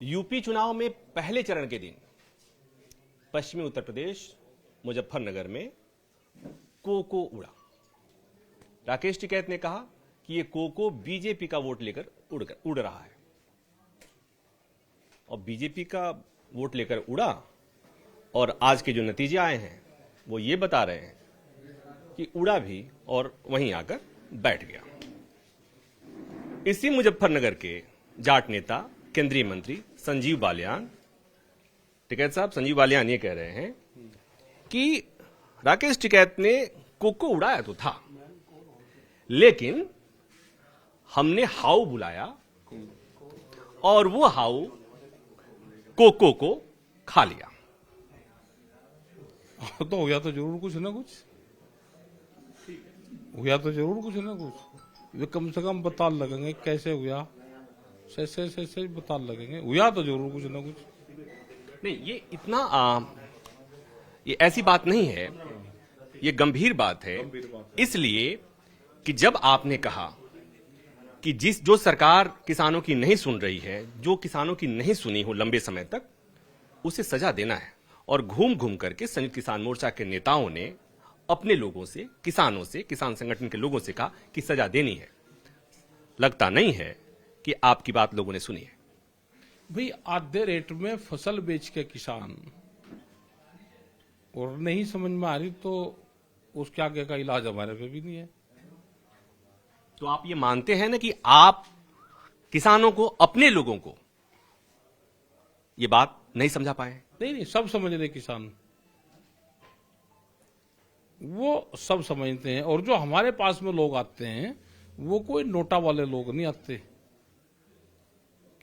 UP चुनाव में पहले चरण के दिन पश्चिमी उत्तर प्रदेश मुजफ्फरनगर में कोको उड़ा। राकेश टिकैत ने कहा कि ये कोको बीजेपी का वोट लेकर उड़ रहा है और बीजेपी का वोट लेकर उड़ा और आज के जो नतीजे आए हैं वो ये बता रहे हैं कि उड़ा भी और वहीं आकर बैठ गया। इसी मुजफ्फरनगर के जाट नेता केंद्रीय मंत्री संजीव बालियान, टिकैत साहब, संजीव बालियान ये कह रहे हैं कि राकेश टिकैत ने कोको उड़ाया तो था, लेकिन हमने हाउ बुलाया और वो हाउ कोको को खा लिया। तो हुआ तो जरूर कुछ ना कुछ, हुआ तो जरूर कुछ ना कुछ। वे कम से कम बता लगेंगे कैसे हुआ, से बता लगेंगे। हुआ तो जरूर कुछ ना कुछ। नहीं, ये इतना ये ऐसी बात नहीं है, ये गंभीर बात है। इसलिए कि जब आपने कहा कि जो सरकार किसानों की नहीं सुन रही है, जो किसानों की नहीं सुनी हो लंबे समय तक, उसे सजा देना है। और घूम घूम करके संयुक्त किसान मोर्चा के नेताओं ने अपने लोगों से, किसानों से, किसान संगठन के लोगों से कहा कि सजा देनी है। लगता नहीं है कि आपकी बात लोगों ने सुनी है। भाई, आधे रेट में फसल बेच के किसान और नहीं समझ में आ रही तो उसके आगे का इलाज हमारे पे भी नहीं है। तो आप ये मानते हैं ना कि आप किसानों को, अपने लोगों को ये बात नहीं समझा पाए? नहीं, सब समझ रहे किसान, वो सब समझते हैं। और जो हमारे पास में लोग आते हैं वो कोई नोटा वाले लोग नहीं आते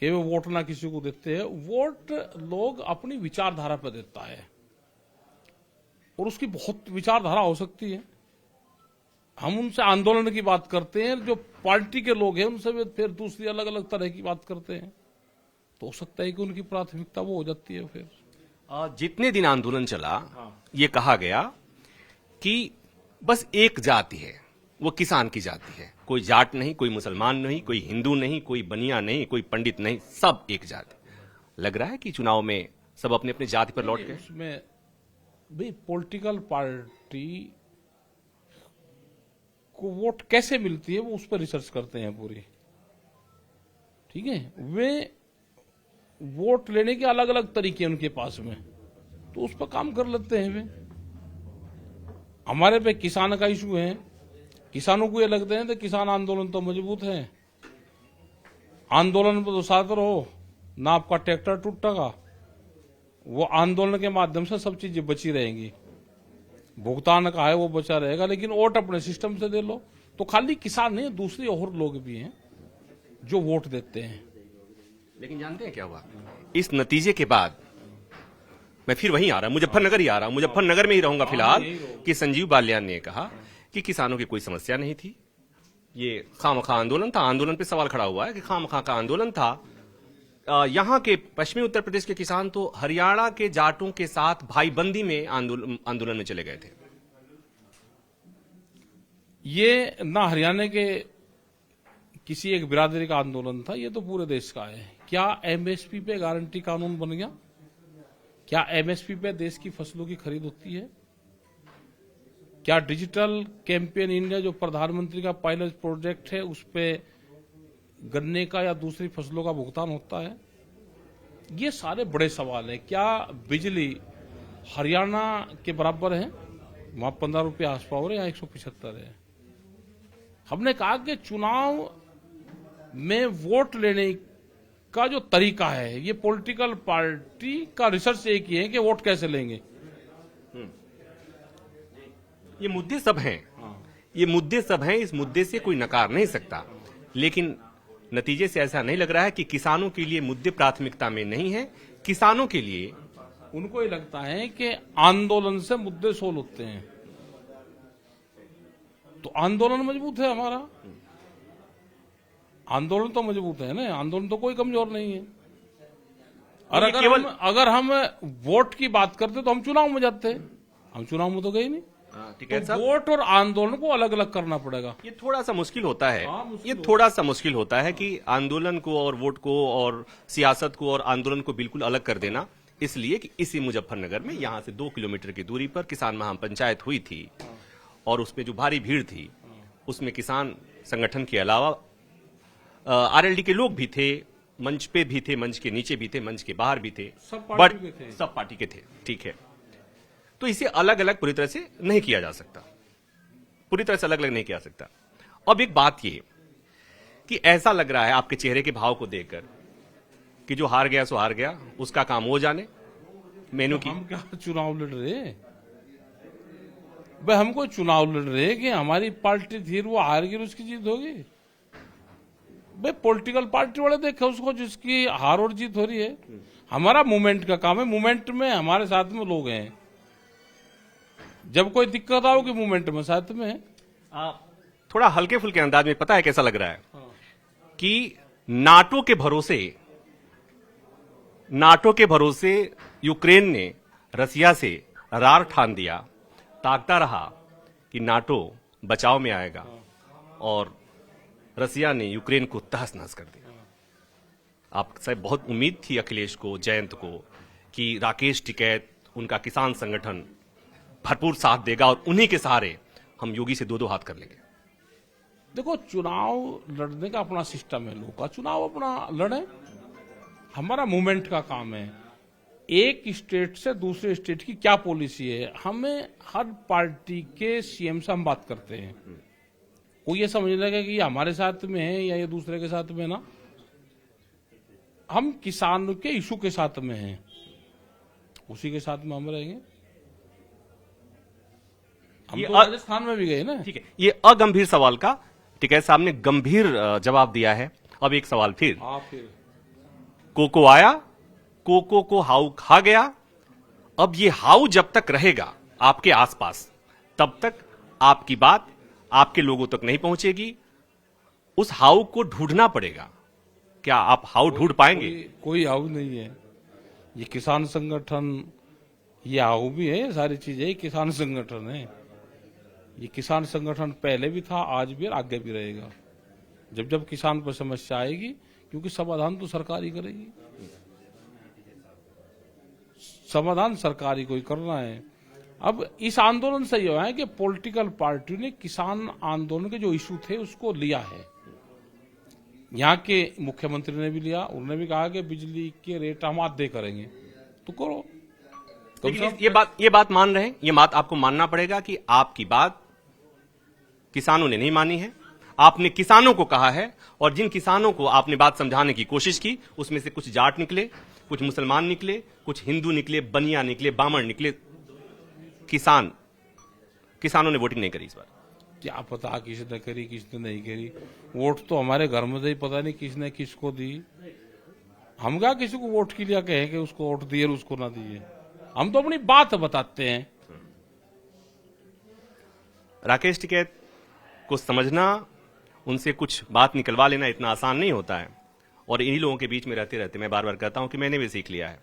कि वो वोट ना किसी को देते हैं। वोट लोग अपनी विचारधारा पर देता है और उसकी बहुत विचारधारा हो सकती है। हम उनसे आंदोलन की बात करते हैं, जो पार्टी के लोग हैं उनसे भी फिर दूसरी अलग अलग तरह की बात करते हैं। तो हो सकता है कि उनकी प्राथमिकता वो हो जाती है। फिर जितने दिन आंदोलन चला, ये कहा गया कि बस एक जाति है, वो किसान की जाति है। कोई जाट नहीं, कोई मुसलमान नहीं, कोई हिंदू नहीं, कोई बनिया नहीं, कोई पंडित नहीं, सब एक जाति। लग रहा है कि चुनाव में सब अपने अपने जाति पर लौट गए। उसमें भाई पॉलिटिकल पार्टी को वोट कैसे मिलती है वो उस पर रिसर्च करते हैं पूरी, ठीक है। वे वोट लेने के अलग अलग तरीके उनके पास में, तो उस पर काम कर लेते हैं वे। हमारे पे किसान का इशू है, किसानों को ये लगते हैं कि किसान आंदोलन तो मजबूत है, आंदोलन पर तो साथ रहो ना, आपका ट्रैक्टर टूटेगा। वो आंदोलन के माध्यम से सब चीजें बची रहेंगी, भुगतान का है वो बचा रहेगा, लेकिन वोट अपने सिस्टम से दे लो। तो खाली किसान नहीं, दूसरे और लोग भी हैं जो वोट देते हैं। लेकिन जानते हैं क्या हुआ? इस नतीजे के बाद मैं फिर वहीं आ रहा हूं, मुजफ्फरनगर ही आ रहा हूं, मुजफ्फरनगर में ही रहूंगा फिलहाल, कि संजीव बालियान ने कहा कि किसानों की कोई समस्या नहीं थी, ये खामखा आंदोलन था। आंदोलन पे सवाल खड़ा हुआ है कि खामखा का आंदोलन था। यहां के पश्चिमी उत्तर प्रदेश के किसान तो हरियाणा के जाटों के साथ भाईबंदी में आंदोलन में चले गए थे। ये ना हरियाणा के किसी एक बिरादरी का आंदोलन था, ये तो पूरे देश का है। क्या एमएसपी पे गारंटी कानून बन गया? क्या एमएसपी पे देश की फसलों की खरीद होती है? क्या डिजिटल कैंपेन इंडिया जो प्रधानमंत्री का पायलट प्रोजेक्ट है उस पे गन्ने का या दूसरी फसलों का भुगतान होता है? ये सारे बड़े सवाल हैं। क्या बिजली हरियाणा के बराबर है? वहां 15 रुपये आस पावर है, यहाँ 175 है। हमने कहा कि चुनाव में वोट लेने का जो तरीका है, ये पॉलिटिकल पार्टी का रिसर्च एक ही है कि वोट कैसे लेंगे। ये मुद्दे सब हैं, ये मुद्दे सब हैं, इस मुद्दे से कोई नकार नहीं सकता। लेकिन नतीजे से ऐसा नहीं लग रहा है कि किसानों के लिए मुद्दे प्राथमिकता में नहीं है। किसानों के लिए उनको ये लगता है कि आंदोलन से मुद्दे सोल्व होते हैं। तो आंदोलन मजबूत है हमारा, आंदोलन तो मजबूत है ना, आंदोलन तो कोई कमजोर नहीं है। और अगर हम वोट की बात करते तो हम चुनाव में जाते हैं, हम चुनाव में तो गए नहीं। टिकैत तो साहब, वोट और आंदोलन को अलग अलग करना पड़ेगा। ये थोड़ा सा मुश्किल होता है। हाँ, मुश्किल ये थोड़ा सा मुश्किल होता है कि आंदोलन को और वोट को और सियासत को और आंदोलन को बिल्कुल अलग कर देना, इसलिए कि इसी मुजफ्फरनगर में यहां से 2 किलोमीटर की दूरी पर किसान महापंचायत हुई थी और उसमें जो भारी भीड़ थी उसमें किसान संगठन के अलावा आरएलडी के लोग भी थे, मंच पे भी थे, मंच के नीचे भी थे, मंच के बाहर भी थे, सब पार्टी के थे। सब पार्टी के थे। ठीक है, तो इसे अलग अलग पूरी तरह से नहीं किया जा सकता, पूरी तरह से अलग अलग नहीं किया जा सकता। अब एक बात ये कि ऐसा लग रहा है आपके चेहरे के भाव को देखकर कि जो हार गया सो हार गया, उसका काम वो जाने, मेनू की। हम क्या चुनाव लड़ रहे हैं भाई? हमको चुनाव लड़ रहे हैं कि हमारी पार्टी थी वो हार गई, उसकी जीत होगी भाई? पॉलिटिकल पार्टी वाले देखे उसको, जिसकी हार और जीत हो रही है। हमारा मूवमेंट का काम है, मूवमेंट में हमारे साथ में लोग हैं, जब कोई दिक्कत आओगी मूवमेंट में साथ में है। थोड़ा हल्के फुल्के अंदाज में, पता है कैसा लग रहा है कि नाटो के भरोसे यूक्रेन ने रसिया से रार ठान दिया, ताकता रहा कि नाटो बचाव में आएगा और रसिया ने यूक्रेन को तहस नहस कर दिया। आपसे बहुत उम्मीद थी अखिलेश को, जयंत को, कि राकेश टिकैत, उनका किसान संगठन भरपूर साथ देगा और उन्हीं के सहारे हम योगी से 2-2 हाथ कर लेंगे। देखो, चुनाव लड़ने का अपना सिस्टम है, लोग का चुनाव अपना लड़े, हमारा मूवमेंट का काम है। एक स्टेट से दूसरे स्टेट की क्या पॉलिसी है, हमें हर पार्टी के सीएम से हम बात करते हैं। कोई ये समझ लगे कि ये हमारे साथ में है या ये दूसरे के साथ में, ना, हम किसान के इशू के साथ में हैं, उसी के साथ में हम रहेंगे। हम तो राजस्थान में भी गए ना। ठीक है, ये अगंभीर सवाल का टिकैत साहब ने गंभीर जवाब दिया है। अब एक सवाल फिर, कोको आया, कोको को हाउ खा गया। अब ये हाउ जब तक रहेगा आपके आसपास, तब तक आपकी बात आपके लोगों तक नहीं पहुंचेगी। उस हाउ को ढूंढना पड़ेगा। क्या आप हाउ ढूंढ पाएंगे? कोई हाउ नहीं है। ये किसान संगठन, ये हाउ भी है, सारी चीजें किसान संगठन है। ये किसान संगठन पहले भी था, आज भी और आगे भी रहेगा। जब जब किसान पर समस्या आएगी, क्योंकि समाधान तो सरकार ही करेगी, समाधान सरकार ही कोई करना है। अब इस आंदोलन से यह है कि पॉलिटिकल पार्टी ने किसान आंदोलन के जो इशू थे उसको लिया है। यहाँ के मुख्यमंत्री ने भी लिया, उन्होंने भी कहा कि बिजली के रेट हम आधे करेंगे, तो करो। ये बात मान रहे हैं, ये बात आपको मानना पड़ेगा कि आपकी बात किसानों ने नहीं मानी है। आपने किसानों को कहा है और जिन किसानों को आपने बात समझाने की कोशिश की, उसमें से कुछ जाट निकले, कुछ मुसलमान निकले, कुछ हिंदू निकले, बनिया निकले, बामण निकले। किसानों ने वोटिंग नहीं करी इस बार। क्या पता किसने करी किसने नहीं करी, वोट तो हमारे घर में से ही पता नहीं किसने किसको दी। हम क्या किसी को वोट के लिए कहें कि उसको वोट दिए उसको ना दिए, हम तो अपनी बात बताते हैं। राकेश टिकैत को समझना, उनसे कुछ बात निकलवा लेना इतना आसान नहीं होता है। और इन्हीं लोगों के बीच में रहते रहते मैं बार बार कहता हूं कि मैंने भी सीख लिया है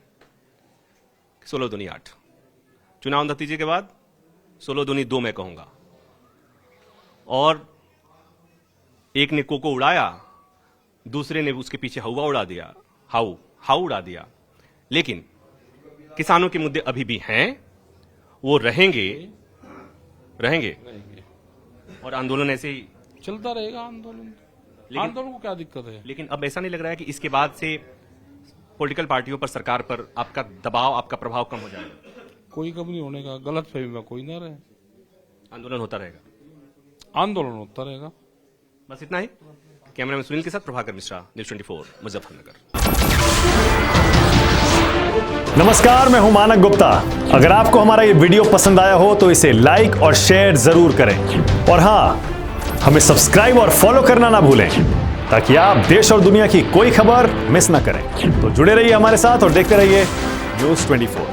16 दूनी 8। चुनाव नतीजे के बाद 16 दूनी 2 मैं कहूंगा। और एक ने कोको उड़ाया, दूसरे ने उसके पीछे हवा उड़ा दिया, हाउ उड़ा दिया। लेकिन किसानों के मुद्दे अभी भी हैं, वो रहेंगे और आंदोलन ऐसे ही चलता रहेगा। आंदोलन को क्या दिक्कत है? लेकिन अब ऐसा नहीं लग रहा है कि इसके बाद से पॉलिटिकल पार्टियों पर, सरकार पर आपका दबाव, आपका प्रभाव कम हो जाएगा? कोई कम नहीं होने का, गलतफहमी में कोई ना रहे, आंदोलन होता रहेगा। बस इतना ही। कैमरामैन सुनील के साथ प्रभाकर मिश्रा, न्यूज़ 24 मुजफ्फरनगर। नमस्कार, मैं हूं मानक गुप्ता। अगर आपको हमारा ये वीडियो पसंद आया हो तो इसे लाइक और शेयर जरूर करें। और हां, हमें सब्सक्राइब और फॉलो करना ना भूलें, ताकि आप देश और दुनिया की कोई खबर मिस ना करें। तो जुड़े रहिए हमारे साथ और देखते रहिए न्यूज़ 24।